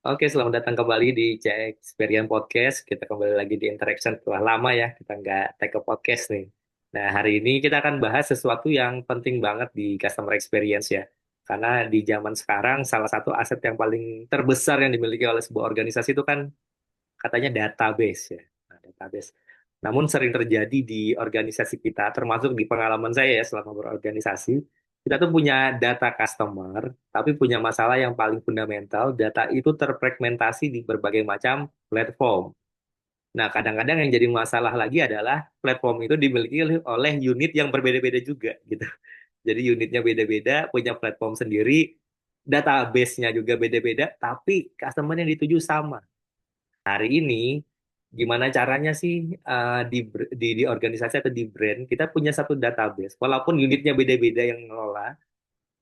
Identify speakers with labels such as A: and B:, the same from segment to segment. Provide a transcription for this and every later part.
A: Oke, selamat datang kembali di CX Experience Podcast. Kita kembali lagi di Interaction setelah lama ya, kita nggak take ke podcast nih. Nah, hari ini kita akan bahas sesuatu yang penting banget di customer experience ya. Karena di zaman sekarang, salah satu aset yang paling terbesar yang dimiliki oleh sebuah organisasi itu kan katanya database ya. Nah, database. Namun sering terjadi di organisasi kita, termasuk di pengalaman saya ya selama berorganisasi, kita tuh punya data customer, tapi punya masalah yang paling fundamental, data itu terfragmentasi di berbagai macam platform. Nah, kadang-kadang yang jadi masalah lagi adalah platform itu dimiliki oleh unit yang berbeda-beda juga gitu. Jadi unitnya beda-beda, punya platform sendiri, database-nya juga beda-beda, tapi customer yang dituju sama. Hari ini gimana caranya sih di organisasi atau di brand kita punya satu database walaupun unitnya beda-beda yang ngelola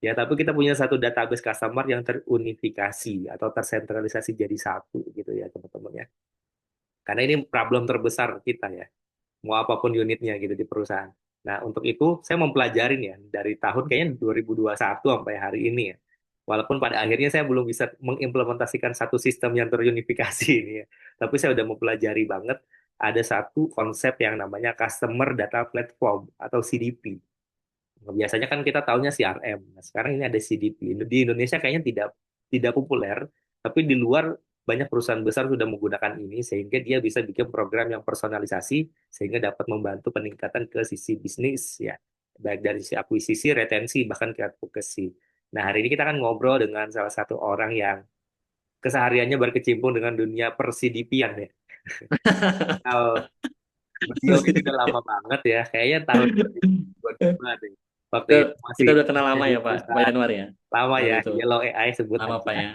A: ya tapi kita punya satu database customer yang terunifikasi atau tersentralisasi jadi satu gitu ya teman-teman ya, karena ini problem terbesar kita ya, mau apapun unitnya gitu di perusahaan. Nah, untuk itu saya mempelajarin ya dari tahun kayaknya 2021 sampai hari ini ya. Walaupun pada akhirnya saya belum bisa mengimplementasikan satu sistem yang terunifikasi ini ya. Tapi saya udah mempelajari banget ada satu konsep yang namanya Customer Data Platform atau CDP. Nah, biasanya kan kita taunya CRM. Nah, sekarang ini ada CDP. Di Indonesia kayaknya tidak tidak populer, tapi di luar banyak perusahaan besar sudah menggunakan ini sehingga dia bisa bikin program yang personalisasi sehingga dapat membantu peningkatan ke sisi bisnis ya, baik dari sisi akuisisi, retensi, bahkan ke advocacy. Nah, hari ini kita akan ngobrol dengan salah satu orang yang kesehariannya berkecimpung dengan dunia per-CDP-an ya. Nah, beliau ini udah lama banget ya, kayaknya tahun 2022 deh. Waktu
B: Kita,
A: itu masih
B: kita udah kenal
A: kerja
B: lama
A: di
B: ya Pak
A: perusahaan
B: Januar ya,
A: lama
B: waktu
A: ya,
B: itu.
A: Yellow AI sebut
B: Lama
A: aja.
B: Pak ya.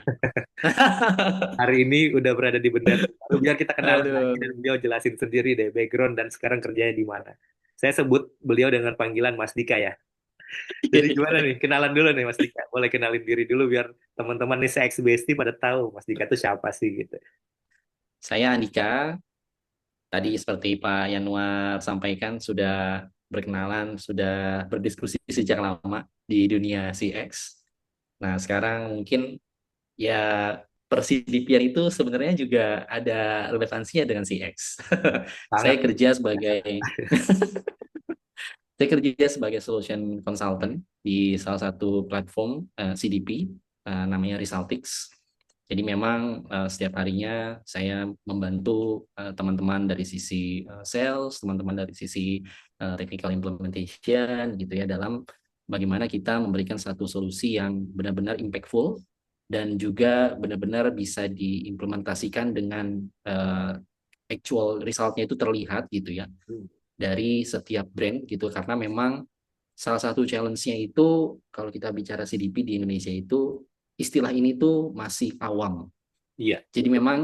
A: Hari ini udah berada di benda baru, biar kita kenalan lagi dan
B: Aduh.
A: beliau jelasin sendiri deh background dan sekarang kerjanya di mana. Saya sebut beliau dengan panggilan Mas Dika ya. Jadi gimana nih, kenalan dulu nih Mas Dika. Boleh kenalin diri dulu biar teman-teman nih se Bestie pada tahu Mas Dika itu siapa sih gitu.
B: Saya Andika, tadi seperti Pak Januar sampaikan sudah berkenalan, sudah berdiskusi sejak lama di dunia CX. Nah, sekarang mungkin ya persidipian itu sebenarnya juga ada relevansinya dengan CX. Saya
A: Sangat.
B: kerja sebagai Saya kerja sebagai solution consultant di salah satu platform CDP namanya Resultix. Jadi memang setiap harinya saya membantu teman-teman dari sisi sales, teman-teman dari sisi technical implementation gitu ya dalam bagaimana kita memberikan satu solusi yang benar-benar impactful dan juga benar-benar bisa diimplementasikan dengan actual resultnya itu terlihat gitu ya dari setiap brand gitu karena memang salah satu challenge-nya itu kalau kita bicara CDP di Indonesia itu istilah ini tuh masih awam.
A: Iya,
B: Jadi
A: betul.
B: memang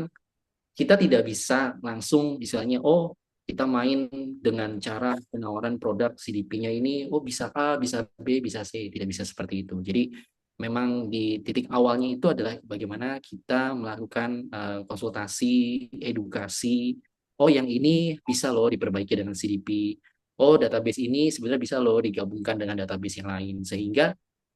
B: kita tidak bisa langsung istilahnya oh kita main dengan cara penawaran produk CDP-nya ini oh bisa A, bisa B, bisa C, tidak bisa seperti itu. Jadi memang di titik awalnya itu adalah bagaimana kita melakukan konsultasi, edukasi. Oh, yang ini bisa loh diperbaiki dengan CDP. Oh, database ini sebenarnya bisa loh digabungkan dengan database yang lain. Sehingga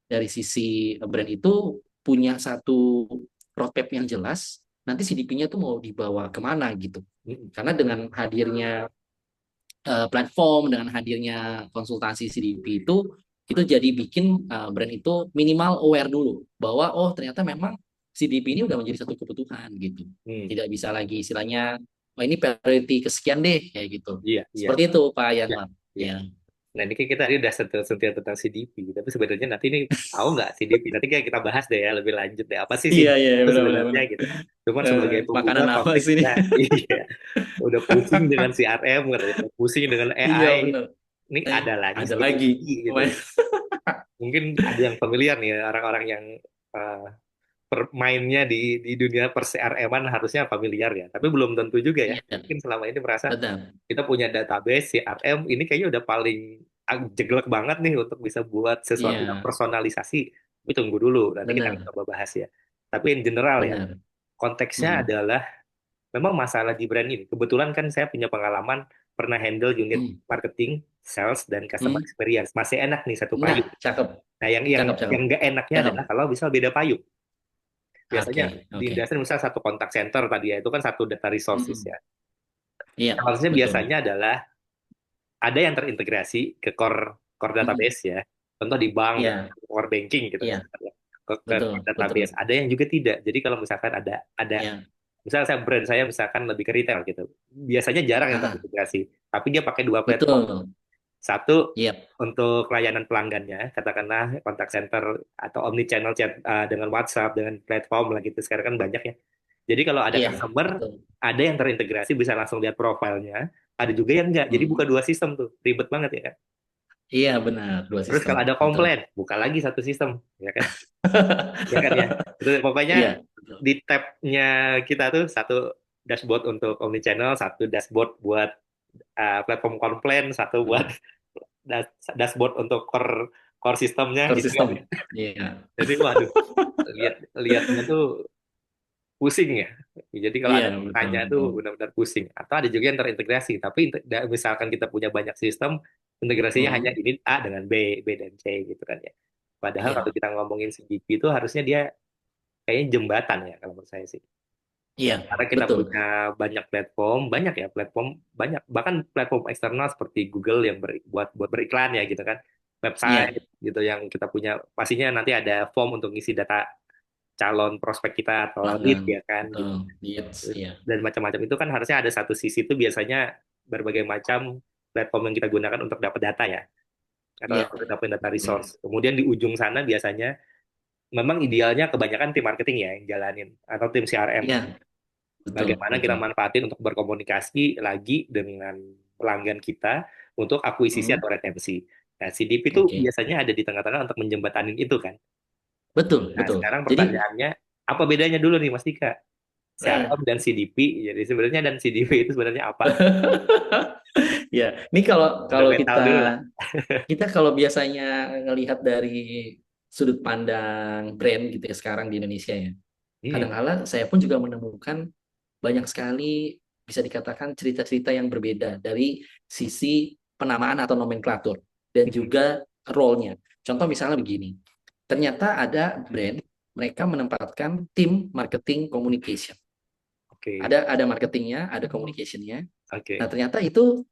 B: dari sisi brand itu punya satu roadmap yang jelas, nanti CDP-nya tuh mau dibawa kemana gitu.
A: Mm-mm.
B: Karena dengan hadirnya platform, dengan hadirnya konsultasi CDP itu jadi bikin brand itu minimal aware dulu bahwa oh ternyata memang CDP ini udah menjadi satu kebutuhan gitu.
A: Hmm.
B: Tidak bisa lagi istilahnya oh ini priority kesekian deh kayak gitu.
A: Iya, iya.
B: Seperti itu Pak
A: Ya,
B: Yanwar.
A: iya.
B: Ya.
A: Nah, ini kan kita tadi udah sentil-sentil tentang CDP, tapi sebenarnya nanti ini tahu nggak CDP? Nanti kayak kita bahas deh ya lebih lanjut deh. Apa sih
B: Iya
A: CDP
B: iya
A: itu
B: benar-benar.
A: sebenarnya
B: Benar.
A: gitu. Cuman
B: Eh,
A: sebagai pembuka
B: makanan apa
A: konteks
B: sih ini?
A: kita, iya, udah pusing dengan CRM, katanya, udah pusing dengan
B: Iya
A: AI.
B: benar.
A: Ini ada lagi
B: Ada lagi.
A: CDP gitu. Mungkin ada yang familiar nih orang-orang yang uh, mainnya di dunia per CRM-an harusnya familiar ya, tapi belum tentu juga ya.
B: Iya,
A: Mungkin selama ini merasa
B: benar.
A: kita punya database CRM ini kayaknya udah paling jeglek banget nih untuk bisa buat sesuatu yang
B: Iya,
A: personalisasi. Tapi tunggu dulu, nanti kita akan
B: benar.
A: coba bahas ya. Tapi in general ya,
B: Benar.
A: konteksnya
B: Mm,
A: adalah memang masalah di brand ini. Kebetulan kan saya punya pengalaman pernah handle unit
B: mm,
A: marketing, sales, dan customer
B: mm.
A: experience. Masih enak nih satu
B: Nah,
A: payung.
B: cakep.
A: Nah, yang
B: Cakep, cakep.
A: yang nggak enaknya
B: Cakep.
A: adalah kalau misal beda payung. Biasanya
B: Oke,
A: di
B: oke.
A: industri misalnya satu contact center tadi ya, itu kan satu data resources
B: Mm-mm.
A: ya.
B: Iya,
A: Harusnya
B: betul.
A: biasanya adalah ada yang terintegrasi ke core core
B: Mm-mm.
A: database ya. Contoh di bank,
B: Iya,
A: core banking gitu kan.
B: iya,
A: Ke
B: betul,
A: core
B: betul.
A: database. Ada yang juga tidak. Jadi kalau misalkan ada
B: Iya,
A: misalnya saya brand saya misalkan lebih ke retail gitu. Biasanya jarang yang
B: ah,
A: terintegrasi. Tapi dia pakai dua platform.
B: betul.
A: Satu
B: Iya,
A: untuk layanan pelanggannya, katakanlah contact center atau omni channel chat dengan WhatsApp, dengan platform lah gitu. Sekarang kan banyak ya. Jadi kalau ada
B: iya,
A: customer,
B: betul.
A: ada yang terintegrasi bisa langsung lihat profilnya, ada juga yang enggak. Jadi buka
B: Mm-mm.
A: dua sistem tuh, ribet banget ya kan.
B: Iya, benar, dua
A: Terus
B: sistem,
A: kalau ada
B: betul.
A: komplain, buka lagi satu sistem, ya kan? Ya kan ya. Itu pokoknya
B: Iya, betul.
A: di tab-nya kita tuh satu dashboard untuk omnichannel, satu dashboard buat platform komplain, satu buat
B: Hmm.
A: dashboard untuk core core sistemnya
B: Core
A: gitu kan.
B: system. Iya,
A: Jadi waduh, lihat lihatnya tuh pusing ya. Jadi kalau
B: iya,
A: ada
B: betul,
A: tanya tuh
B: betul.
A: benar-benar pusing. Atau ada juga yang terintegrasi, tapi misalkan kita punya banyak sistem, integrasinya hanya
B: Mm.
A: ini A dengan B, B dan C gitu kan ya. Padahal kalau
B: Iya,
A: kita ngomongin CDP itu harusnya dia kayaknya jembatan ya kalau menurut saya sih.
B: iya,
A: Karena kita
B: betul.
A: punya banyak platform, banyak ya platform, banyak bahkan platform eksternal seperti Google yang buat beriklan ya gitu kan, website
B: Iya,
A: gitu yang kita punya. Pastinya nanti ada form untuk ngisi data calon prospek kita atau lead
B: pelanggan.
A: ya kan
B: Betul.
A: gitu.
B: Yes, iya.
A: Dan macam-macam itu kan harusnya ada satu sisi itu biasanya berbagai macam platform yang kita gunakan untuk dapat data ya atau
B: Iya,
A: untuk dapat data
B: betul.
A: resource. Kemudian di ujung sana biasanya memang idealnya kebanyakan tim marketing ya yang jalanin atau tim CRM.
B: Iya, betul,
A: Bagaimana kita
B: betul.
A: manfaatin untuk berkomunikasi lagi dengan pelanggan kita untuk akuisisi
B: Mm.
A: atau retensi. Nah, CDP itu
B: Oke.
A: biasanya ada di tengah-tengah untuk menjembatanin itu kan.
B: Betul,
A: Nah,
B: betul.
A: sekarang
B: Jadi,
A: pertanyaannya, apa bedanya dulu nih Mas Dika? CRM
B: eh,
A: dan CDP. Jadi sebenarnya dan CDP itu sebenarnya apa?
B: ya, ini kalau kalau
A: Fundamental
B: kita
A: dulu lah.
B: kita kalau biasanya ngelihat dari sudut pandang brand gitu ya sekarang di Indonesia ya.
A: Hmm,
B: Kadang-kala saya pun juga menemukan banyak sekali bisa dikatakan cerita-cerita yang berbeda dari sisi penamaan atau nomenklatur dan
A: hmm,
B: juga role-nya. Contoh misalnya begini, ternyata ada brand mereka menempatkan tim marketing communication.
A: oke,
B: Ada marketingnya, ada communication-nya. Nah
A: oke.
B: ternyata itu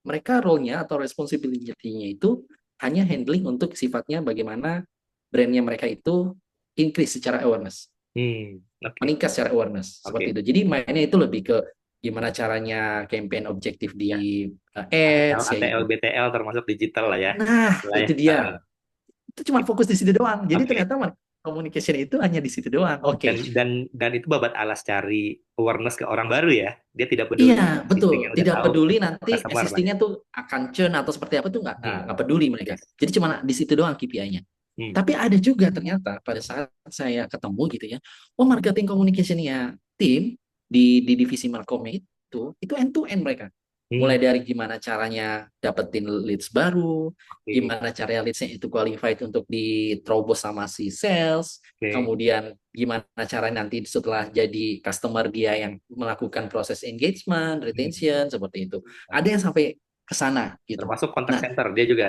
B: mereka role-nya atau responsibility-nya itu hanya handling untuk sifatnya bagaimana brandnya mereka itu increase secara awareness,
A: Oke,
B: meningkat secara awareness
A: oke.
B: seperti itu. Jadi mainnya itu lebih ke gimana caranya campaign objektif
A: Ya,
B: di
A: ATL,
B: ads ya
A: ATL,
B: itu.
A: BTL termasuk digital lah ya.
B: Nah,
A: Lah ya.
B: itu dia. Itu cuma fokus di situ doang. Jadi
A: Oke.
B: ternyata communication itu hanya di situ doang.
A: Dan
B: Oke.
A: dan itu babat alas cari awareness ke orang baru ya. Dia tidak peduli
B: Iya, betul.
A: existing yang udah
B: Tidak
A: tahu
B: peduli nanti
A: customer lah ya.
B: existingnya tuh akan churn atau seperti apa tuh nggak peduli mereka.
A: Yes.
B: Jadi cuma di situ doang KPI-nya.
A: Hmm,
B: Tapi ada juga ternyata pada saat saya ketemu gitu ya, oh marketing communication-nya tim di divisi Markomnya itu end to end mereka.
A: hmm,
B: Mulai dari gimana caranya dapetin leads baru,
A: oke,
B: gimana caranya leads-nya itu qualified untuk diterobos sama si sales,
A: oke.
B: kemudian gimana cara nanti setelah jadi customer dia yang melakukan proses engagement,
A: Hmm,
B: retention, seperti itu. Ada
A: oke.
B: yang sampai ke sana gitu.
A: Termasuk kontak
B: Nah,
A: center dia juga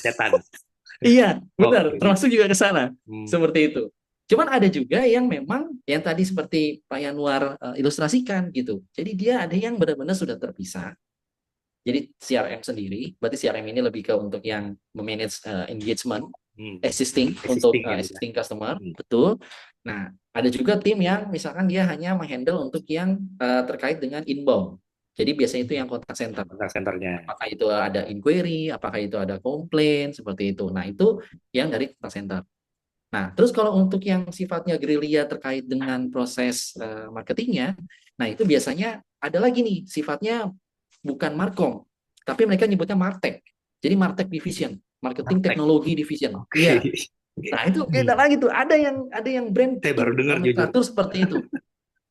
A: cetan.
B: iya, benar,
A: Oke.
B: termasuk juga ke sana.
A: Hmm,
B: Seperti itu. Cuman ada juga yang memang yang tadi seperti Pak Yanuar ilustrasikan gitu. Jadi dia ada yang benar-benar sudah terpisah. Jadi CRM sendiri, berarti CRM ini lebih ke untuk yang memanage engagement
A: hmm.
B: existing untuk
A: Existing gitu ya.
B: existing customer,
A: Hmm,
B: betul. Nah, ada juga tim yang misalkan dia hanya menghandle untuk yang terkait dengan inbound. Jadi biasanya itu yang contact center.
A: kontak centernya.
B: Apakah itu ada inquiry, apakah itu ada komplain, seperti itu. Nah, itu yang dari contact center. Nah, terus kalau untuk yang sifatnya gerilya terkait dengan proses marketingnya, nah itu biasanya ada lagi nih, sifatnya bukan Markom, tapi mereka nyebutnya Martech. Jadi Martech Division, Marketing
A: Praktek.
B: Technology Division.
A: Oke.
B: Iya. Nah, itu beda
A: Hmm.
B: lagi tuh. Ada yang brand
A: Saya baru
B: bikin
A: dengar jujur.
B: nomenklatur seperti itu.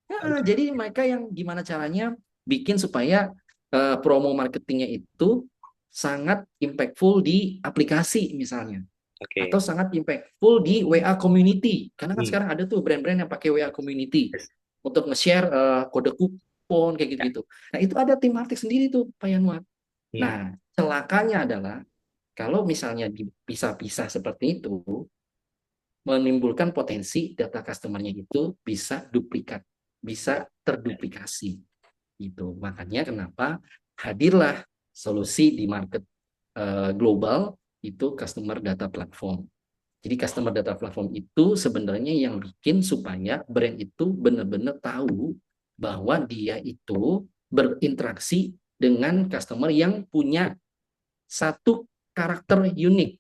B: Ya,
A: Oke.
B: jadi mereka yang gimana caranya bikin supaya promo marketingnya itu sangat impactful di aplikasi misalnya atau
A: Oke.
B: sangat impactful di WA community. Karena kan
A: Hmm.
B: sekarang ada tuh brand-brand yang pakai WA community
A: Yes.
B: untuk nge-share kode kupon kayak
A: Ya.
B: gitu-gitu. Nah, itu ada tim marketing sendiri tuh, Pak Yanuar.
A: Hmm.
B: Nah, celakanya adalah kalau misalnya dipisah-pisah seperti itu, menimbulkan potensi data customer-nya itu bisa duplikat, bisa terduplikasi. Gitu. Makanya kenapa hadirlah solusi di market global itu customer data platform. Jadi customer data platform itu sebenarnya yang bikin supaya brand itu benar-benar tahu bahwa dia itu berinteraksi dengan customer yang punya satu karakter unik.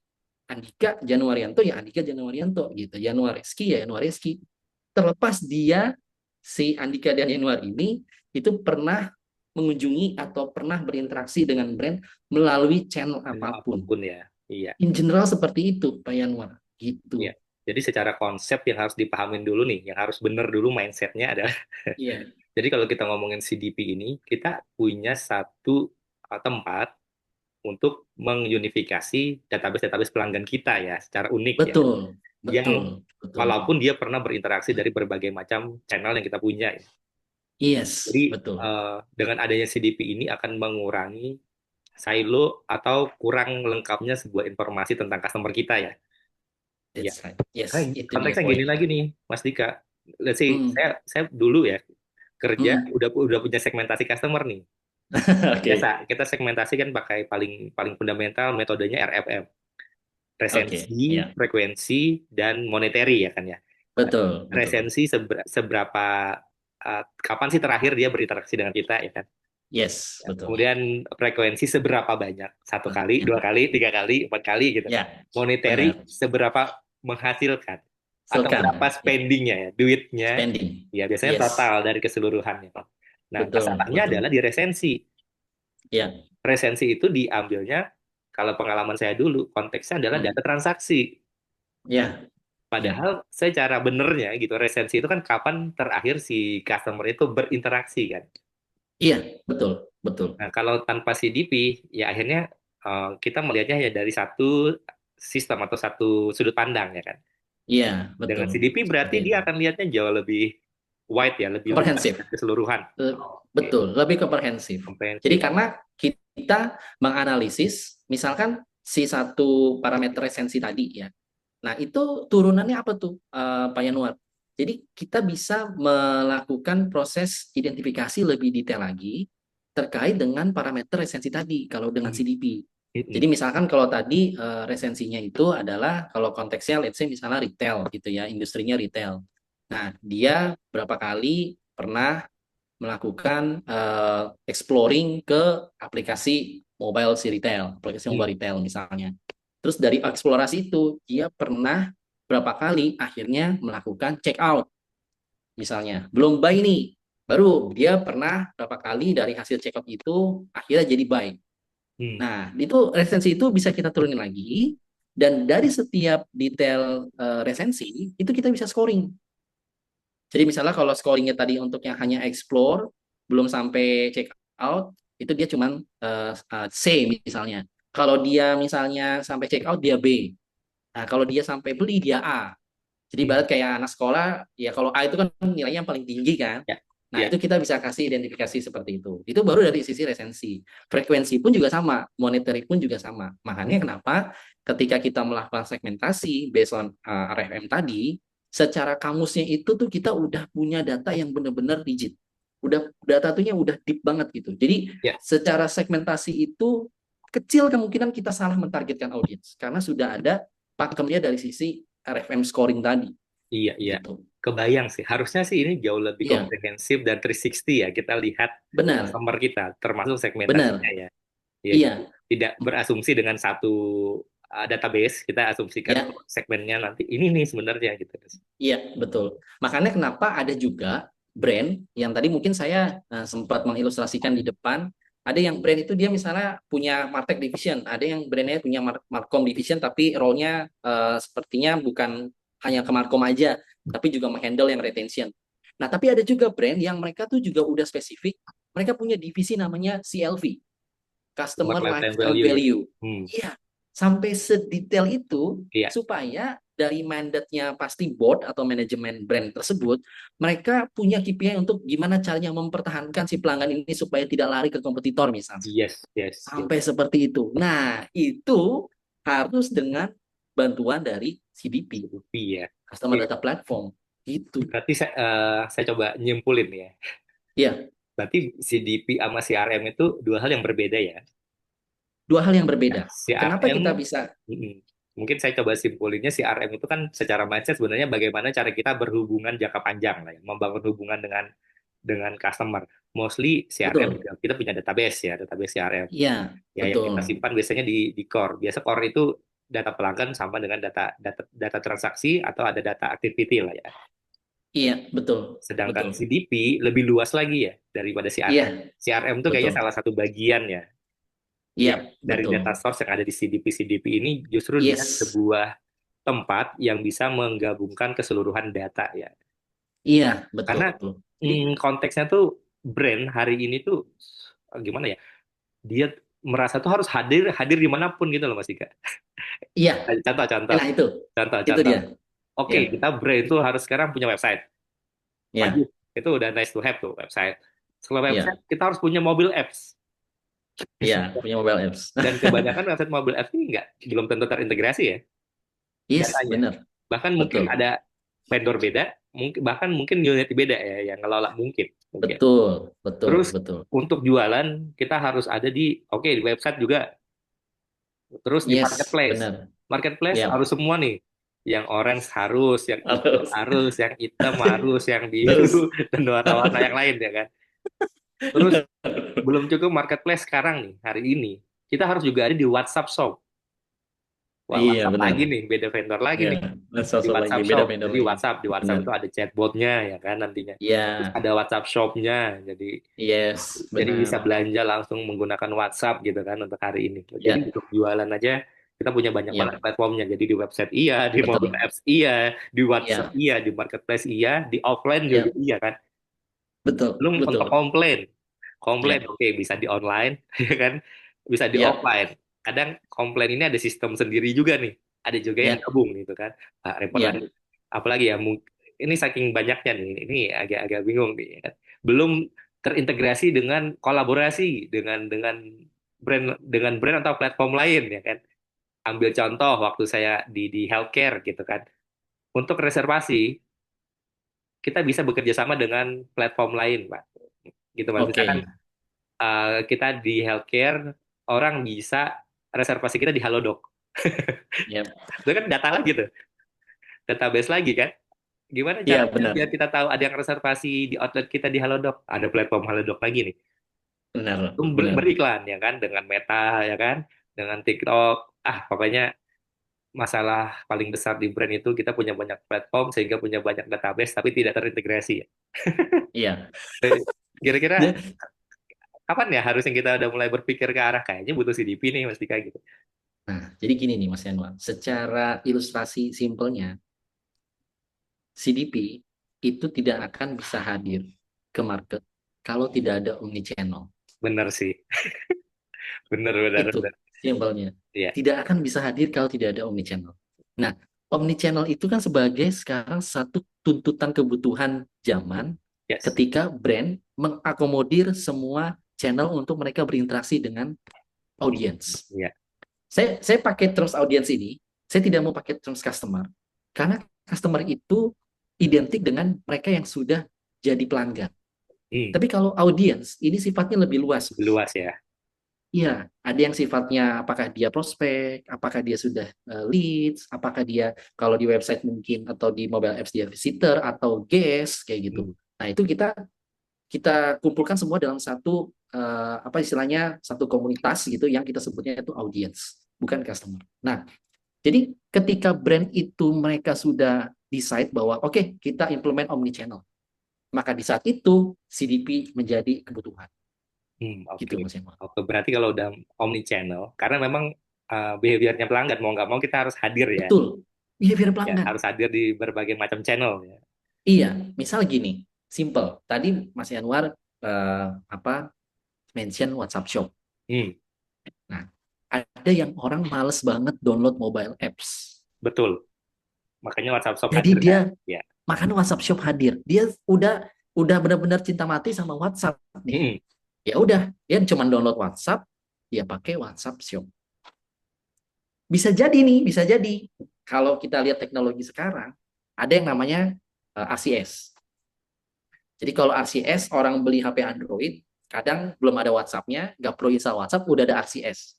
B: Andika Januarianto ya Andika Januarianto gitu. Januareski ya Januareski. Terlepas dia si Andika dan Januar ini itu pernah mengunjungi atau pernah berinteraksi dengan brand melalui channel apapun.
A: Apapun ya. Iya.
B: In general seperti itu, Pak Yanwar.
A: Iya.
B: Gitu.
A: Jadi secara konsep yang harus dipahamin dulu nih, yang harus benar dulu mindsetnya adalah,
B: Iya,
A: jadi kalau kita ngomongin CDP ini, kita punya satu tempat untuk mengunifikasi database-database pelanggan kita ya, secara unik ya,
B: betul,
A: yang
B: betul, betul.
A: walaupun dia pernah berinteraksi dari berbagai macam channel yang kita punya ya. Jadi
B: Yes, betul.
A: dengan adanya CDP ini akan mengurangi silo atau kurang lengkapnya sebuah informasi tentang customer kita ya. Ya,
B: That's right. Yes,
A: karena
B: itu dia
A: konteksnya gini
B: poinnya.
A: lagi nih, Mas Dika. Let's say
B: Hmm,
A: saya dulu ya kerja
B: hmm.
A: udah punya segmentasi customer nih. Biasa
B: Oke,
A: kita segmentasi kan pakai paling paling fundamental metodenya RFM,
B: oke,
A: resensi,
B: ya,
A: frekuensi, dan monetary ya kan ya. Nah,
B: betul, betul.
A: resensi seberapa kapan sih terakhir dia berinteraksi dengan kita ya kan.
B: Yes,
A: Ya,
B: betul.
A: kemudian frekuensi seberapa banyak, satu kali, dua kali, tiga kali, empat kali gitu kan.
B: Ya,
A: Monetary
B: benar.
A: seberapa menghasilkan atau berapa
B: Silakan. Ya,
A: spendingnya ya, duitnya.
B: spending.
A: Ya biasanya total
B: Yes,
A: dari keseluruhannya. Nah,
B: betul,
A: masalahnya adalah
B: betul.
A: di resensi.
B: Ya,
A: Resensi itu diambilnya, kalau pengalaman saya dulu, konteksnya adalah
B: hmm.
A: data transaksi.
B: Ya, ya,
A: Padahal secara benernya gitu, resensi itu kan kapan terakhir si customer itu berinteraksi kan.
B: iya, betul, betul.
A: Nah, kalau tanpa CDP, ya akhirnya kita melihatnya ya dari satu sistem atau satu sudut pandang ya kan.
B: Iya,
A: Dengan
B: betul.
A: CDP
B: Seperti
A: berarti
B: itu.
A: dia akan lihatnya jauh lebih wide ya, lebih luas
B: Komprehensif.
A: dan keseluruhan. Oke,
B: Betul, lebih komprehensif. Jadi
A: komprehensif.
B: karena kita menganalisis, misalkan si satu parameter resensi tadi ya. Nah, itu turunannya apa tuh, Pak Yanuar? Jadi kita bisa melakukan proses identifikasi lebih detail lagi terkait dengan parameter resensi tadi kalau dengan
A: Hmm.
B: CDP. Jadi
A: Hmm.
B: misalkan kalau tadi resensinya itu adalah kalau konteksnya let's say misalnya retail gitu ya, industrinya retail. Nah, dia berapa kali pernah melakukan exploring ke aplikasi mobile si retail, aplikasi
A: Hmm.
B: mobile retail misalnya. Terus dari eksplorasi itu dia pernah berapa kali akhirnya melakukan check out misalnya. Belum buy nih, baru dia pernah berapa kali dari hasil check out itu akhirnya jadi buy.
A: Hmm.
B: Nah, itu resensi itu bisa kita turunin lagi dan dari setiap detail resensi itu kita bisa scoring. Jadi misalnya kalau scoringnya tadi untuk yang hanya explore, belum sampai check out, itu dia cuman C misalnya. Kalau dia misalnya sampai check out, dia B. Nah, kalau dia sampai beli, dia A. Jadi
A: Hmm.
B: ibarat kayak anak sekolah, ya kalau A itu kan nilainya yang paling tinggi kan.
A: Ya,
B: Nah,
A: ya.
B: itu kita bisa kasih identifikasi seperti itu. Itu baru dari sisi resensi. Frekuensi pun juga sama, monetary pun juga sama. Makanya kenapa ketika kita melakukan segmentasi based on RFM tadi, secara kamusnya itu tuh kita udah punya data yang benar-benar rigid. Udah data tuhnya udah deep banget gitu. Jadi
A: Ya.
B: secara segmentasi itu kecil kemungkinan kita salah mentargetkan audiens karena sudah ada pakemnya dari sisi RFM scoring tadi
A: Iya, iya.
B: gitu.
A: Kebayang sih. Harusnya sih ini jauh lebih
B: Iya,
A: komprehensif dan 360 ya. Kita lihat
B: benar,
A: customer kita, termasuk segmentasinya
B: benar.
A: ya. Ya, jadi
B: Iya,
A: tidak berasumsi dengan satu database. Kita asumsikan
B: ya,
A: oh, segmennya nanti ini nih sebenarnya gitu.
B: iya, betul. Makanya kenapa ada juga brand yang tadi mungkin saya sempat mengilustrasikan di depan, ada yang brand itu dia misalnya punya martech division, ada yang brandnya punya markom division tapi role-nya sepertinya bukan hanya ke markom aja, tapi juga menghandle yang retention. Nah, tapi ada juga brand yang mereka tuh juga udah spesifik, mereka punya divisi namanya CLV,
A: Customer
B: Customer
A: lifetime
B: Lifetime
A: value ya.
B: Value.
A: Hmm,
B: Iya, sampai sedetail itu
A: iya.
B: supaya dari mandatnya pasti board atau manajemen brand tersebut, mereka punya KPI untuk gimana caranya mempertahankan si pelanggan ini supaya tidak lari ke kompetitor misalnya.
A: Yes, yes, yes.
B: Sampai seperti itu. Nah, itu harus dengan bantuan dari CDP.
A: Lebih ya.
B: customer data platform gitu.
A: Berarti saya coba nyimpulin ya.
B: Iya,
A: Berarti CDP sama CRM itu dua hal yang berbeda ya.
B: dua hal yang
A: Ya,
B: berbeda. Kenapa
A: CRM,
B: kita bisa?
A: mm, mungkin saya coba simpulinnya CRM itu kan secara mindset sebenarnya bagaimana cara kita berhubungan jangka panjang lah ya, membangun hubungan dengan customer. Mostly CRM
B: Betul.
A: juga kita punya database ya, database CRM.
B: Iya,
A: Ya yang
B: betul.
A: kita simpan biasanya di core. Biasa core itu data pelanggan sama dengan data transaksi atau ada data activity lah ya.
B: Iya, betul.
A: Sedangkan
B: Betul.
A: CDP lebih luas lagi ya daripada CRM.
B: Iya,
A: CRM itu kayaknya
B: betul.
A: salah satu bagian ya
B: Iya,
A: yang dari
B: betul.
A: data source yang ada di CDP ini justru dia
B: Yes.
A: sebuah tempat yang bisa menggabungkan keseluruhan data ya.
B: Iya, betul.
A: Karena
B: Jadi,
A: konteksnya tuh brand hari ini tuh gimana ya? Dia merasa tuh harus hadir hadir dimanapun gitu loh Mas Ika.
B: iya.
A: Contoh, contoh,
B: Nah,
A: contoh,
B: itu
A: contoh.
B: dia.
A: Oke,
B: Iya,
A: kita brand itu harus sekarang punya website.
B: iya,
A: Wajib. Itu udah nice to have tuh website. Setelah website,
B: iya,
A: kita harus punya mobile apps.
B: iya. Punya mobile apps.
A: Dan kebanyakan website mobile apps ini nggak, belum tentu terintegrasi ya
B: Yes,
A: datanya.
B: benar.
A: Bahkan mungkin
B: Betul.
A: ada vendor beda, mungkin bahkan mungkin unit beda ya yang ngelola mungkin. Mungkin.
B: Betul, betul,
A: Terus
B: betul.
A: untuk jualan kita harus ada oke di website juga, terus di
B: Yes,
A: marketplace.
B: benar.
A: Marketplace harus
B: Ya,
A: semua nih. Yang orange harus, yang hijau
B: harus.
A: harus, yang hitam harus, yang biru
B: Harus.
A: dan warna-warna yang lain ya kan. Terus belum cukup marketplace sekarang nih hari ini kita harus juga ada di WhatsApp Shop. Wah,
B: Iya,
A: WhatsApp
B: benar.
A: lagi nih, beda vendor lagi
B: Iya,
A: nih
B: dan
A: di
B: sosok lagi
A: WhatsApp
B: beda
A: Shop.
B: vendor
A: Jadi
B: lagi.
A: WhatsApp
B: Benar.
A: itu ada chatbotnya ya kan nantinya. Terus
B: Iya,
A: ada WhatsApp Shopnya, jadi
B: yes,
A: jadi bisa
B: benar.
A: belanja langsung menggunakan WhatsApp gitu kan untuk hari ini. Jadi
B: Ya,
A: untuk jualan aja kita punya banyak banget
B: ya,
A: platformnya. Jadi di website iya, di mobile
B: betul.
A: apps iya, di WhatsApp
B: Iya,
A: iya, di marketplace iya, di offline juga
B: iya,
A: iya kan.
B: betul,
A: Belum untuk
B: betul.
A: komplain. Komplain
B: Ya,
A: oke bisa di online ya kan. Bisa di
B: ya,
A: offline. Kadang komplain ini ada sistem sendiri juga nih. Ada juga yang
B: ya,
A: gabung gitu kan. Pak, repot lagi.
B: ya,
A: Apalagi ya ini saking banyaknya nih. Ini agak-agak bingung nih ya kan. Belum terintegrasi dengan kolaborasi dengan brand atau platform lain ya kan. Ambil contoh waktu saya di healthcare gitu kan. Untuk reservasi kita bisa bekerja sama dengan platform lain, Pak. Gitu Mas. Misalkan
B: oke.
A: kita di healthcare, orang bisa reservasi kita di Halodoc.
B: Ya,
A: Itu kan data lagi tuh, database lagi kan. Gimana
B: iya
A: caranya
B: benar,
A: biar kita tahu ada yang reservasi di outlet kita di Halodoc? Ada platform Halodoc lagi nih.
B: benar,
A: Itu
B: benar.
A: beriklan ya kan, dengan Meta ya kan, dengan TikTok. Pokoknya masalah paling besar di brand itu kita punya banyak platform sehingga punya banyak database tapi tidak terintegrasi ya.
B: Iya.
A: Kira-kira
B: Dia-
A: kapan ya harusnya kita udah mulai berpikir ke arah kayaknya butuh CDP nih Mas Dika gitu.
B: Nah, jadi gini nih Mas Yanwar, secara ilustrasi simpelnya, CDP itu tidak akan bisa hadir ke market kalau tidak ada omnichannel.
A: Bener sih. Bener, bener,
B: Itu
A: bener.
B: simpelnya.
A: Iya.
B: Tidak akan bisa hadir kalau tidak ada omnichannel. Nah, omnichannel itu kan sebagai sekarang satu tuntutan kebutuhan zaman
A: Yes.
B: ketika brand mengakomodir semua channel untuk mereka berinteraksi dengan audience.
A: Iya.
B: Saya pakai terms audience ini, saya tidak mau pakai terms customer karena customer itu identik dengan mereka yang sudah jadi pelanggan.
A: Hmm.
B: Tapi kalau audience ini sifatnya lebih luas,
A: Lebih
B: Mas.
A: luas ya.
B: Iya, ada yang sifatnya apakah dia prospek, apakah dia sudah leads, apakah dia kalau di website mungkin atau di mobile apps dia visitor atau guest kayak gitu.
A: Hmm.
B: Nah, itu kita kita kumpulkan semua dalam satu apa istilahnya satu komunitas gitu yang kita sebutnya itu audience, bukan customer. Nah, jadi ketika brand itu mereka sudah decide bahwa oke, kita implement omnichannel, maka di saat itu CDP menjadi kebutuhan.
A: Oke.
B: Gitu Mas Emma.
A: Oke, berarti kalau udah omni channel, karena memang behaviornya pelanggan mau nggak mau kita harus hadir ya.
B: Betul. Behavior
A: Ya,
B: pelanggan.
A: harus hadir di berbagai macam channel ya.
B: Iya, misal gini, simple. Tadi Mas Yanwar apa mention WhatsApp Shop.
A: Hmm,
B: Nah, ada yang orang males banget download mobile apps.
A: betul. Makanya WhatsApp Shop
B: Jadi
A: hadir
B: dia
A: kan. Ya.
B: makan WhatsApp Shop hadir. Dia udah benar-benar cinta mati sama WhatsApp nih.
A: Hmm,
B: Ya udah, dia cuma download WhatsApp, dia pakai WhatsApp Shop. Bisa jadi nih, bisa jadi. Kalau kita lihat teknologi sekarang, ada yang namanya RCS. Jadi kalau RCS orang beli HP Android, kadang belum ada WhatsApp-nya, nggak perlu install WhatsApp, udah ada RCS.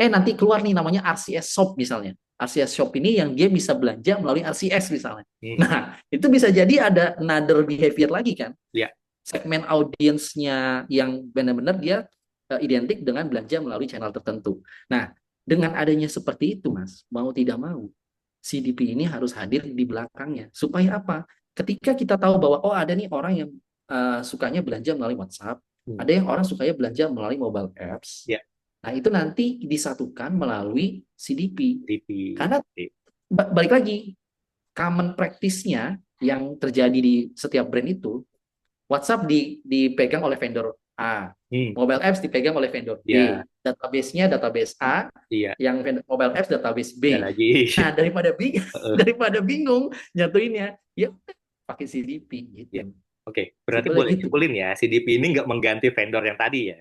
B: Nanti keluar nih namanya RCS Shop misalnya. RCS Shop ini yang dia bisa belanja melalui RCS misalnya.
A: Hmm.
B: Nah, itu bisa jadi ada another behavior lagi kan.
A: Ya.
B: Segmen audiensnya yang benar-benar dia identik dengan belanja melalui channel tertentu. Nah, dengan adanya seperti itu, Mas, mau tidak mau, CDP ini harus hadir di belakangnya. Supaya apa? Ketika kita tahu bahwa, oh ada nih orang yang sukanya belanja melalui WhatsApp,
A: Hmm.
B: ada yang orang sukanya belanja melalui mobile apps,
A: Ya.
B: nah itu nanti disatukan melalui CDP.
A: DP.
B: Karena balik lagi, common practice-nya yang terjadi di setiap brand itu, WhatsApp dipegang oleh vendor A,
A: Hmm.
B: mobile apps dipegang oleh vendor
A: Ya.
B: B, database-nya database A,
A: Iya.
B: yang mobile apps database
A: Ya
B: B.
A: lagi.
B: Nah, daripada bingung,
A: Heeh.
B: daripada bingung nyatuinnya, ya pakai CDP
A: Ya.
B: gitu.
A: Oke, berarti
B: Simpelnya
A: boleh
B: gitu.
A: simpulin ya, CDP ini nggak mengganti vendor yang tadi ya.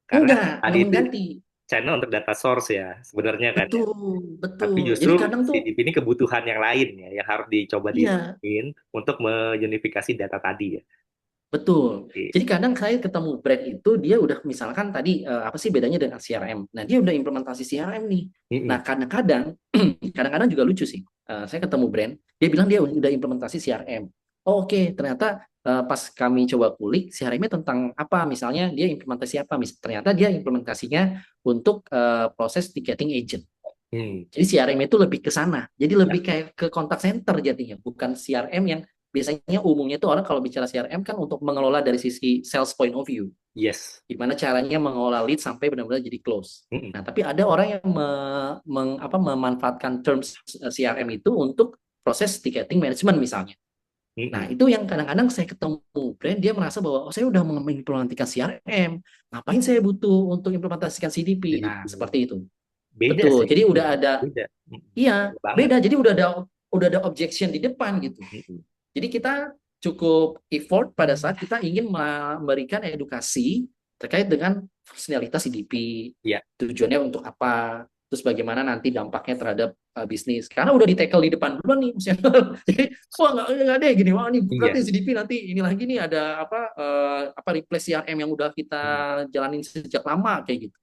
A: Karena tadi
B: Enggak
A: itu
B: mengganti.
A: channel untuk data source ya, sebenarnya kan ya.
B: Betul,
A: Tapi
B: betul.
A: justru
B: Jadi kadang tuh,
A: CDP ini kebutuhan yang lain ya, yang harus dicoba
B: iya,
A: dibikin untuk meunifikasi data tadi ya.
B: betul.
A: Oke.
B: Jadi kadang saya ketemu brand itu dia udah misalkan tadi apa sih bedanya dengan CRM. Nah, dia udah implementasi CRM nih.
A: Mm-mm.
B: Nah, kadang-kadang kadang-kadang juga lucu sih. Saya ketemu brand, dia bilang dia udah implementasi CRM. Oh, oke, ternyata pas kami coba kulik CRM-nya tentang apa? Misalnya dia implementasi apa? Ternyata dia implementasinya untuk proses ticketing agent.
A: Hmm.
B: Jadi CRM itu lebih ke sana. Jadi
A: Ya.
B: lebih kayak ke kontak center jadinya, bukan CRM yang biasanya umumnya itu orang kalau bicara CRM kan untuk mengelola dari sisi sales point of view.
A: Yes.
B: Gimana caranya mengelola lead sampai benar-benar jadi close.
A: Mm-mm.
B: Nah, tapi ada orang yang memanfaatkan terms CRM itu untuk proses ticketing management misalnya. Nah,
A: Mm-mm.
B: itu yang kadang-kadang saya ketemu brand, dia merasa bahwa, oh saya udah mengimplementasikan CRM, ngapain saya butuh untuk implementasikan CDP?
A: Jadi
B: Nah, seperti itu.
A: beda
B: Betul.
A: sih,
B: Jadi udah
A: beda,
B: ada.
A: beda. Mm-mm.
B: Iya,
A: Beda banget.
B: beda. Jadi udah ada objection di depan gitu.
A: Mm-mm.
B: Jadi kita cukup effort pada saat kita ingin memberikan edukasi terkait dengan fungsionalitas CDP,
A: Ya.
B: tujuannya untuk apa, terus bagaimana nanti dampaknya terhadap bisnis. Karena udah di-tackle di depan duluan nih, jadi wah nggak deh gini, wah ini
A: Iya.
B: berarti CDP nanti ini lagi nih ada apa replace CRM yang udah kita
A: Mm.
B: jalanin sejak lama kayak gitu.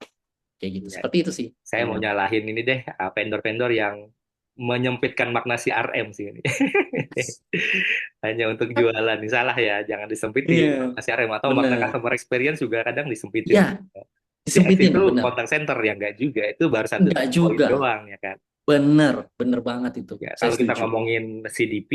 A: Iya.
B: Seperti itu sih.
A: Saya mau nyalahin ini deh, vendor-vendor yang menyempitkan makna CRM sih ini. Hanya untuk jualan, ini salah ya, jangan disempitin
B: Iya,
A: makna CRM atau makna
B: benar.
A: customer experience juga kadang disempitin.
B: Iya,
A: CS
B: disempitin,
A: itu
B: benar.
A: contact center ya enggak juga, itu baru satu
B: Enggak
A: poin
B: juga.
A: doang ya kan.
B: Bener, bener banget itu.
A: Ya,
B: Saya
A: kalau kita
B: setuju.
A: ngomongin CDP,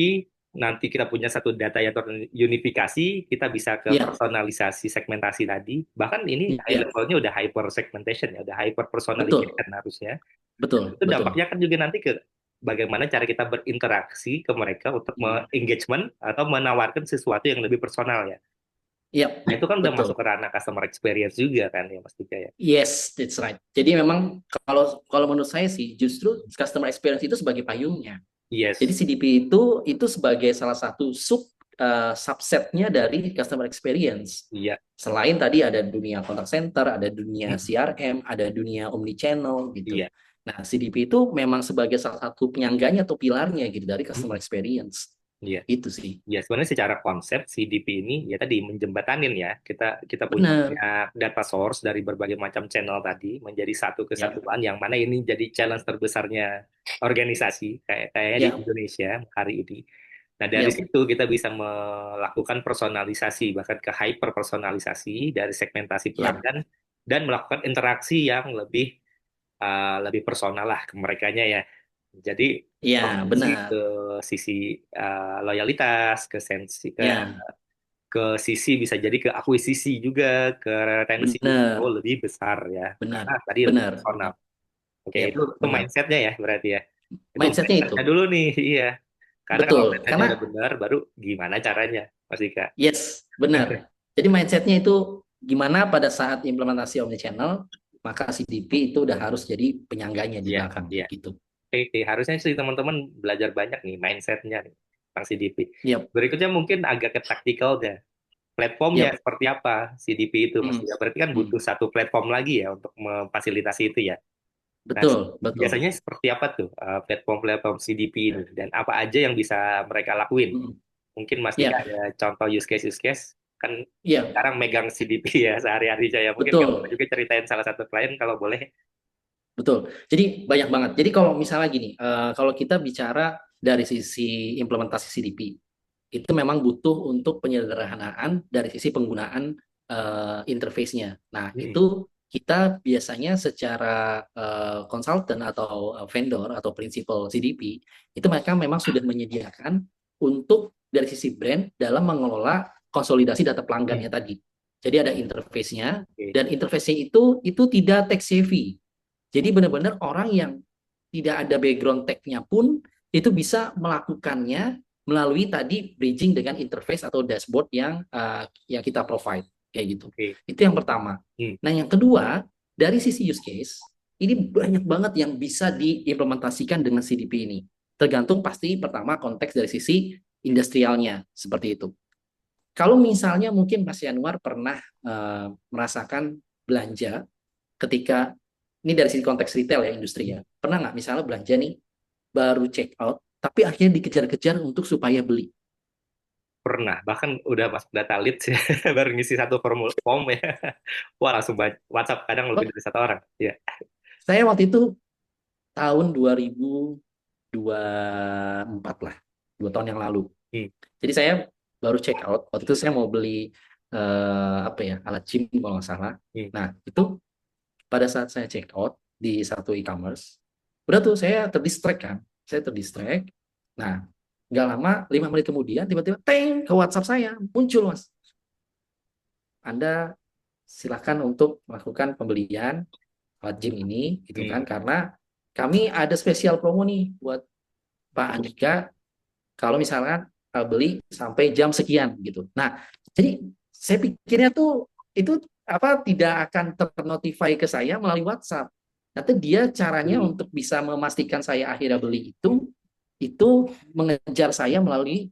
A: nanti kita punya satu data yang terunifikasi, kita bisa ke
B: Iya,
A: personalisasi segmentasi tadi. Bahkan ini high
B: iya,
A: levelnya udah hyper segmentation ya, udah hyper
B: betul,
A: personalization harusnya.
B: betul,
A: Itu
B: betul.
A: dampaknya kan juga nanti ke bagaimana cara kita berinteraksi ke mereka untuk
B: Iya,
A: engagement atau menawarkan sesuatu yang lebih personal ya.
B: iya,
A: Nah, itu kan udah
B: betul.
A: masuk ke ranah customer experience juga kan ya Mas Dika ya.
B: Yes, that's right. Jadi memang kalau kalau menurut saya sih justru customer experience itu sebagai payungnya. Jadi
A: Yes.
B: CDP itu sebagai salah satu subsetnya dari customer experience.
A: Iya.
B: Selain tadi ada dunia contact center, ada dunia
A: Mm.
B: CRM, ada dunia omnichannel gitu.
A: Iya.
B: Nah, CDP itu memang sebagai salah satu penyangganya atau pilarnya gitu dari customer
A: Mm.
B: experience.
A: Iya.
B: Itu sih.
A: Ya, sebenarnya secara konsep CDP ini ya tadi menjembatanin ya. Kita punya
B: Benar.
A: banyak data source dari berbagai macam channel tadi menjadi satu
B: Ya,
A: kesatuan yang mana ini jadi challenge terbesarnya organisasi kayak di
B: ya,
A: Indonesia hari ini. Nah, dari
B: ya,
A: situ kita bisa melakukan personalisasi bahkan ke hyper personalisasi dari segmentasi
B: ya,
A: pelanggan dan melakukan interaksi yang lebih personal lah ke merekanya ya. Jadi
B: ya,
A: fokusnya ke
B: benar.
A: sisi loyalitas,
B: Ya,
A: ke sisi bisa jadi ke akuisisi juga, ke retensi itu
B: benar,
A: lebih besar ya. Karena
B: benar,
A: tadi lebih
B: benar,
A: personal.
B: benar.
A: Oke,
B: Ya,
A: itu
B: benar.
A: mindsetnya ya berarti ya. Itu
B: Mindsetnya
A: mindsetnya
B: itu.
A: dulu nih, iya. Karena kalau
B: Betul.
A: mindsetnya udah
B: Karena
A: benar, baru gimana caranya, Mas Dika?
B: yes, benar. Jadi mindsetnya itu gimana pada saat implementasi omnichannel, maka CDP itu udah harus jadi penyangganya di
A: Iya,
B: belakang
A: iya.
B: gitu.
A: Oke, oke. Harusnya sih teman-teman belajar banyak nih mindsetnya nih, tentang CDP.
B: Yap,
A: Berikutnya mungkin agak ke taktikal deh. Platformnya
B: yap.
A: seperti apa CDP itu, Mas
B: Hmm,
A: Dika? Berarti kan
B: hmm.
A: butuh satu platform lagi ya untuk memfasilitasi itu ya. Nah,
B: betul, betul.
A: biasanya seperti apa tuh platform-platform CDP ini dan apa aja yang bisa mereka lakuin?
B: Mm.
A: Mungkin Mas Dika
B: Ya,
A: ada contoh use case kan
B: iya,
A: sekarang megang CDP ya sehari-hari saya. Mungkin kamu
B: betul.
A: juga ceritain salah satu klien kalau boleh.
B: Betul. Jadi banyak banget. Jadi kalau misalnya gini, kalau kita bicara dari sisi implementasi CDP, itu memang butuh untuk penyederhanaan dari sisi penggunaan interface-nya. Nah,
A: Mm-mm.
B: itu kita biasanya secara konsultan atau vendor atau prinsipal CDP, itu mereka memang sudah menyediakan untuk dari sisi brand dalam mengelola konsolidasi data pelanggannya
A: Mm.
B: tadi. Jadi ada interface-nya,
A: Oke.
B: dan interface-nya itu tidak tech savvy. Jadi benar-benar orang yang tidak ada background tech-nya pun itu bisa melakukannya melalui tadi bridging dengan interface atau dashboard yang kita provide kayak gitu.
A: Oke.
B: Itu yang pertama.
A: Hmm.
B: Nah, yang kedua, dari sisi use case, ini banyak banget yang bisa diimplementasikan dengan CDP ini. Tergantung pasti pertama konteks dari sisi industrialnya seperti itu. Kalau misalnya mungkin Mas Yanuar pernah merasakan belanja ketika ini dari sisi konteks retail ya industri ya. Pernah nggak misalnya belanja nih baru check out tapi akhirnya dikejar-kejar untuk supaya beli.
A: Pernah, bahkan udah masuk data leads ya, baru ngisi satu form ya. Wah, langsung WhatsApp kadang lebih dari satu orang. Ya.
B: Saya waktu itu tahun 2024 lah, 2 tahun yang lalu.
A: Hmm.
B: Jadi saya baru check out. Waktu itu saya mau beli apa ya alat gym kalau nggak salah.
A: Hmm.
B: Nah itu pada saat saya check out di satu e-commerce, udah tuh saya terdistract kan. Saya terdistract. Nah nggak lama 5 menit kemudian tiba-tiba teng ke WhatsApp saya muncul mas. Anda silakan untuk melakukan pembelian alat gym ini gitu
A: Hmm.
B: kan karena kami ada spesial promo nih buat Pak Andika kalau misalkan beli sampai jam sekian gitu. Nah, jadi saya pikirnya tuh itu apa tidak akan ternotify ke saya melalui WhatsApp. Nanti dia caranya
A: Hmm.
B: untuk bisa memastikan saya akhirnya beli itu mengejar saya melalui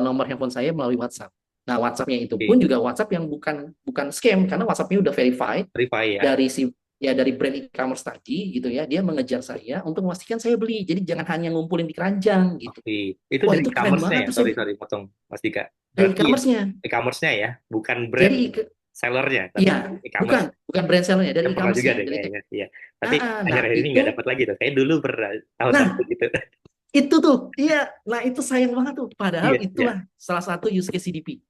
B: nomor handphone saya melalui WhatsApp. Nah, WhatsApp-nya itu
A: Oke.
B: pun juga WhatsApp yang bukan bukan scam karena WhatsApp-nya udah verified
A: Verify ya.
B: dari si ya dari brand e-commerce tadi gitu ya. Dia mengejar saya untuk memastikan saya beli. Jadi jangan hanya ngumpulin di keranjang gitu.
A: Oke. Itu
B: Wah
A: dari
B: itu keren
A: e-commerce-nya
B: banget
A: ya?
B: tuh saya
A: Sorry, sorry, potong Mas Dika.
B: dari
A: Berarti
B: e-commerce-nya.
A: e-commerce-nya ya, bukan brand
B: Jadi
A: sellernya, tapi
B: iya, bukan
A: e-commerce.
B: bukan brand seller-nya, dari
A: Saya pernah juga
B: e-commerce-nya,
A: deh
B: dari
A: kayaknya. Iya. Tapi
B: nah
A: akhir-akhir ini
B: itu
A: nggak dapat lagi tuh. Kayak dulu pernah tahun-tahun
B: nah
A: gitu.
B: itu tuh iya, nah itu sayang banget tuh. Padahal
A: Iya, iya.
B: itulah salah satu use case CDP.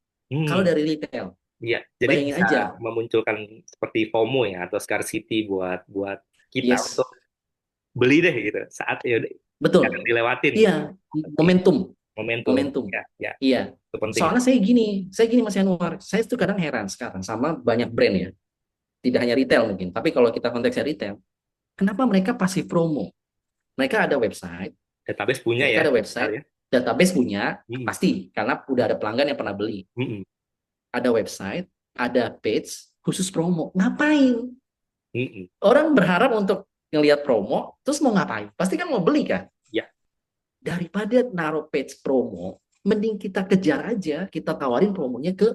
B: Kalau
A: Hmm.
B: dari retail,
A: Iya, jadi
B: bayangin
A: bisa
B: aja.
A: memunculkan seperti FOMO ya atau scarcity buat buat kita
B: Yes,
A: untuk beli deh gitu. Saat ya udah jangan
B: betul.
A: dilewatin
B: Iya,
A: gitu. Tapi
B: momentum,
A: momentum
B: momentum.
A: ya, ya
B: Iya.
A: itu penting.
B: Soalnya saya gini Mas Yanuar, saya tuh kadang heran sekarang sama banyak brand ya. Tidak hanya retail mungkin, tapi kalau kita konteksnya retail, kenapa mereka pasif promo? Mereka ada website,
A: Database punya
B: mereka
A: ya,
B: ada
A: hal
B: website,
A: ya.
B: database punya,
A: Hmm,
B: pasti, karena udah ada pelanggan yang pernah beli.
A: hmm,
B: Ada website, ada page, khusus promo. Ngapain?
A: hmm.
B: Orang berharap untuk ngelihat promo, terus mau ngapain? Pasti kan mau beli kan?
A: Ya,
B: Daripada naruh page promo, mending kita kejar aja, kita tawarin promonya ke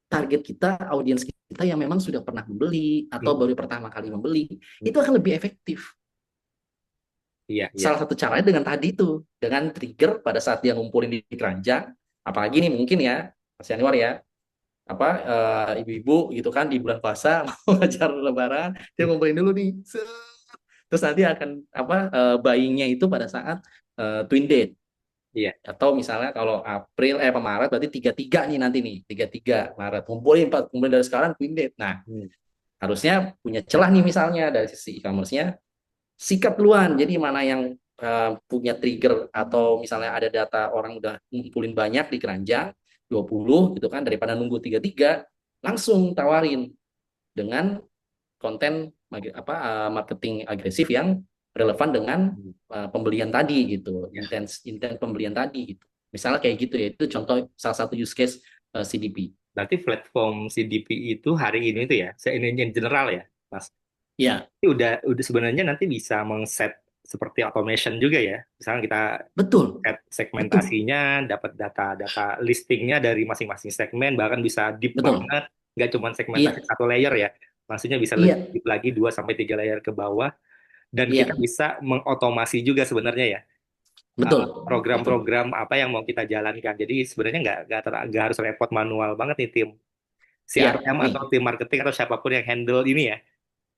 B: target kita, audiens kita yang memang sudah pernah membeli, atau
A: hmm,
B: baru pertama kali membeli.
A: hmm.
B: Itu akan lebih efektif.
A: Iya, iya.
B: Salah satu caranya dengan tadi tuh, dengan trigger pada saat dia ngumpulin di keranjang, apalagi nih mungkin ya, Mas Januar ya, apa ibu-ibu gitu kan di bulan puasa mau ngejar lebaran, dia ngumpulin dulu nih. Terus nanti akan apa buyingnya itu pada saat twin date
A: Iya.
B: atau misalnya kalau April Maret berarti 33 nih nanti nih 33 Maret ngumpulin dari sekarang twin date. Nah,
A: Hmm,
B: harusnya punya celah nih misalnya dari sisi e-commerce-nya sikat duluan. Jadi mana yang punya trigger atau misalnya ada data orang udah ngumpulin banyak di keranjang 20 gitu kan daripada nunggu 33 langsung tawarin dengan konten marketing agresif yang relevan dengan
A: hmm.
B: pembelian tadi gitu,
A: Ya.
B: intent pembelian tadi gitu. Misalnya kayak gitu ya, itu contoh salah satu use case CDP.
A: Berarti platform CDP itu hari ini tuh ya, in general ya, Mas.
B: Ya,
A: Ini udah sebenarnya nanti bisa meng-set seperti automation juga ya. Misalnya kita
B: betul,
A: set
B: betul,
A: segmentasinya, dapat data-data listingnya dari masing-masing segmen, bahkan bisa deep
B: betul.
A: banget, nggak cuma segmentasi
B: Iya,
A: satu layer ya. Maksudnya bisa lebih
B: iya,
A: deep lagi 2 sampai 3 layer ke bawah dan kita
B: Iya,
A: bisa mengotomasi juga sebenarnya ya
B: betul, betul.
A: program-program apa yang mau kita jalankan. Jadi sebenarnya nggak harus repot manual banget nih tim
B: Iya,
A: CRM
B: nih.
A: atau tim marketing atau siapapun yang handle ini ya.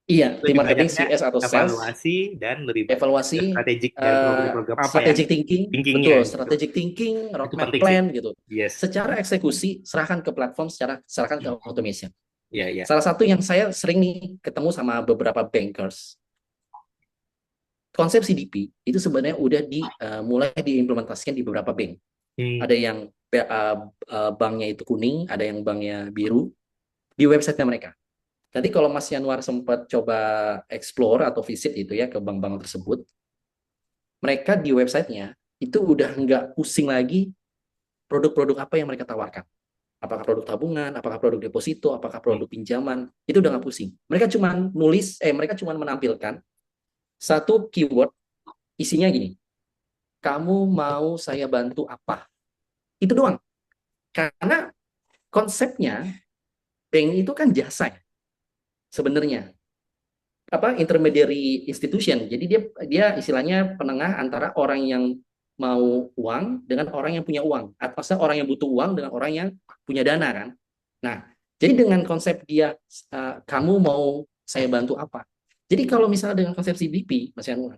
B: Iya, tim
A: Lebih
B: marketing,
A: banyaknya
B: CS atau sales,
A: evaluasi dan lebih banyak
B: evaluasi,
A: strategik dari program-program apa ya
B: strategic thinking,
A: thinkingnya
B: betul,
A: gitu.
B: strategic thinking,
A: Itu
B: roadmap
A: penting sih.
B: plan gitu.
A: Yes.
B: Secara eksekusi, serahkan ke platform, serahkan ke automation.
A: Ya, ya.
B: Salah satu yang saya sering nih ketemu sama beberapa bankers, konsep CDP itu sebenarnya udah mulai diimplementasikan di beberapa bank.
A: Hmm.
B: Ada yang banknya itu kuning, ada yang banknya biru di website mereka. Tadi kalau Mas Yanwar sempat coba explore atau visit itu ya ke bank-bank tersebut, mereka di websitenya itu udah nggak pusing lagi produk-produk apa yang mereka tawarkan. Apakah produk tabungan, apakah produk deposito, apakah
A: Hmm.
B: produk pinjaman, itu udah nggak pusing. Mereka cuma menampilkan satu keyword, isinya gini, kamu mau saya bantu apa? Itu doang. Karena konsepnya bank itu kan jasa ya, sebenarnya. Intermediary institution. Jadi dia dia istilahnya penengah antara orang yang mau uang dengan orang yang punya uang. Atau orang yang butuh uang dengan orang yang punya dana kan. Nah, jadi dengan konsep dia kamu mau saya bantu apa? Jadi kalau misalnya dengan konsep CDP, Mas Yanur,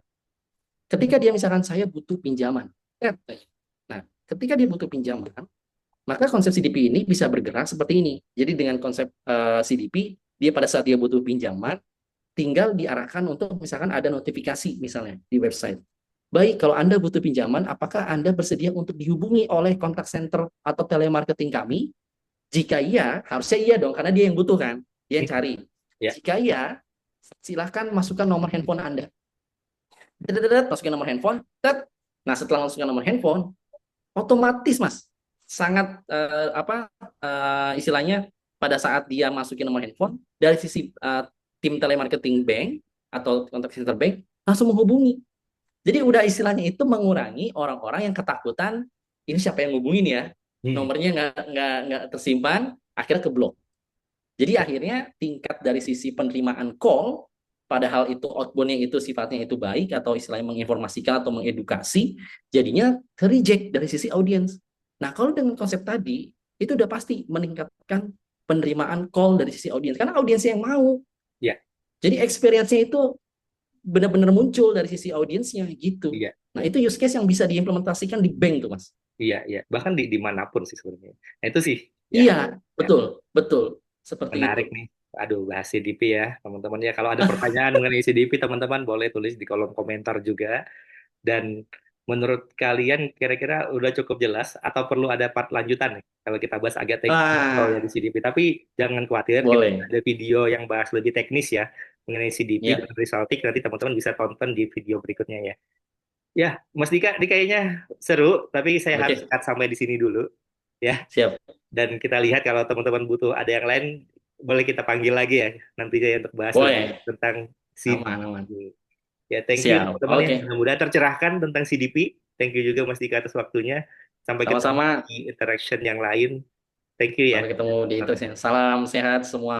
B: ketika dia misalkan saya butuh pinjaman. Nah, ketika dia butuh pinjaman, maka konsep CDP ini bisa bergerak seperti ini. Jadi dengan konsep CDP, dia pada saat dia butuh pinjaman, tinggal diarahkan untuk misalkan ada notifikasi misalnya di website. Baik, kalau Anda butuh pinjaman, apakah Anda bersedia untuk dihubungi oleh kontak center atau telemarketing kami? Jika iya, harusnya iya dong, karena dia yang butuh kan, dia yang cari.
A: Ya.
B: Jika iya, silahkan masukkan nomor handphone Anda. Masukin nomor handphone. Nah, setelah masukkan nomor handphone, otomatis Mas, sangat istilahnya pada saat dia masukin nomor handphone, dari sisi tim telemarketing bank atau kontak center bank langsung menghubungi. Jadi udah istilahnya itu mengurangi orang-orang yang ketakutan, ini siapa yang ngubungin ya,
A: Hmm.
B: nomornya nggak tersimpan, akhirnya keblok. Jadi akhirnya tingkat dari sisi penerimaan call, padahal itu outbound-nya itu sifatnya itu baik atau istilahnya menginformasikan atau mengedukasi, jadinya terreject dari sisi audiens. Nah, kalau dengan konsep tadi, itu udah pasti meningkatkan penerimaan call dari sisi audiens. Karena audiens yang mau.
A: Ya.
B: Jadi experience-nya itu benar-benar muncul dari sisi audiensnya gitu.
A: Iya.
B: Nah, itu use case yang bisa diimplementasikan di bank tuh, Mas.
A: Iya, iya. Bahkan dimanapun sih sebenarnya. Nah, itu sih yang
B: Iya,
A: ya,
B: betul, betul. Seperti itu.
A: menarik nih. Aduh, bahas CDP ya, teman-teman ya. Kalau ada pertanyaan mengenai CDP, teman-teman boleh tulis di kolom komentar juga. Dan menurut kalian kira-kira udah cukup jelas atau perlu ada part lanjutan nih? Kalau kita bahas agak teknikal ya di
B: Ah,
A: CDP. Tapi jangan khawatir, kita
B: boleh.
A: ada video yang bahas lebih teknis ya mengenai CDP
B: Ya.
A: dan Resultic. Nanti teman-teman bisa tonton di video berikutnya ya. Ya, Mas Dika, ini kayaknya seru, tapi saya harus
B: Oke,
A: cut sampai di sini dulu ya.
B: siap.
A: Dan kita lihat kalau teman-teman butuh ada yang lain, boleh kita panggil lagi ya nantinya ya untuk bahas lebih
B: Boleh.
A: tentang
B: Aman,
A: CDP.
B: aman.
A: Ya, thank you
B: Siap.
A: teman-teman ya.
B: Oke.
A: Mudah-mudahan tercerahkan tentang CDP. Thank you juga Mas Dika atas waktunya. Sampai ketemu
B: Sama-sama.
A: di interaction yang lain. Thank you ya.
B: Sampai ketemu di interaksi. Salam sehat semua.